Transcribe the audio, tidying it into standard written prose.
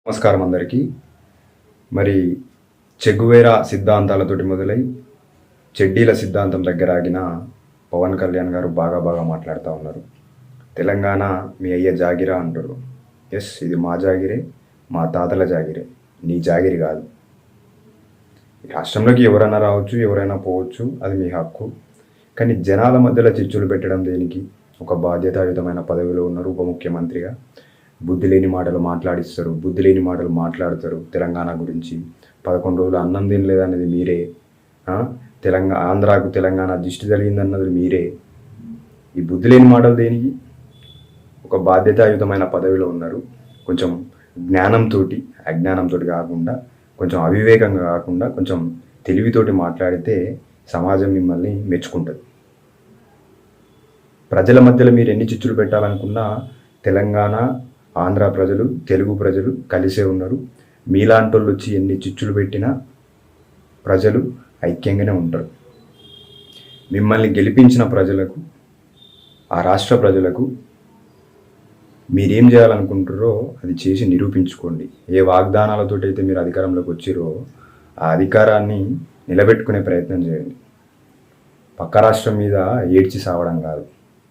నమస్కారం అందరికీ. మరి చెగువేరా సిద్ధాంతాలతోటి మొదలై చెడ్డీల సిద్ధాంతం దగ్గర ఆగిన పవన్ కళ్యాణ్ గారు బాగా మాట్లాడుతూ ఉన్నారు. తెలంగాణ మీ అయ్య జాగిరా అంటారు. ఎస్, ఇది మా జాగిరే, మా తాతల జాగిరే, నీ జాగిరి కాదు. రాష్ట్రంలోకి ఎవరైనా రావచ్చు, ఎవరైనా పోవచ్చు, అది మీ హక్కు. కానీ జనాల మధ్యలో చిచ్చులు పెట్టడం దేనికి? ఒక బాధ్యతాయుతమైన పదవిలో ఉన్నారు ఉప ముఖ్యమంత్రిగా. బుద్ధి లేని మాటలు మాట్లాడిస్తారు, బుద్ధి లేని మాటలు మాట్లాడతారు. తెలంగాణ గురించి 11 రోజులు అన్నం తినలేదన్నది మీరే. ఆంధ్రాకు తెలంగాణ దిష్టి జరిగిందన్నది మీరే. ఈ బుద్ధి లేని మాటలు దేనికి? ఒక బాధ్యతాయుతమైన పదవిలో ఉన్నారు. కొంచెం అజ్ఞానంతో కాకుండా, కొంచెం అవివేకంగా కాకుండా, కొంచెం తెలివితోటి మాట్లాడితే సమాజం మిమ్మల్ని మెచ్చుకుంటుంది. ప్రజల మధ్యలో మీరు ఎన్ని చిచ్చులు పెట్టాలనుకున్నా తెలంగాణ, ఆంధ్ర ప్రజలు, తెలుగు ప్రజలు కలిసే ఉన్నారు. మీలాంటి వాళ్ళు వచ్చి ఎన్ని చిచ్చులు పెట్టినా ప్రజలు ఐక్యంగానే ఉంటారు. మిమ్మల్ని గెలిపించిన ప్రజలకు, ఆ రాష్ట్ర ప్రజలకు మీరేం చేయాలనుకుంటారో అది చేసి నిరూపించుకోండి. ఏ వాగ్దానాలతో అయితే మీరు అధికారంలోకి వచ్చిరో ఆ అధికారాన్ని నిలబెట్టుకునే ప్రయత్నం చేయండి. పక్క రాష్ట్రం మీద ఏడ్చి సావడం కాదు.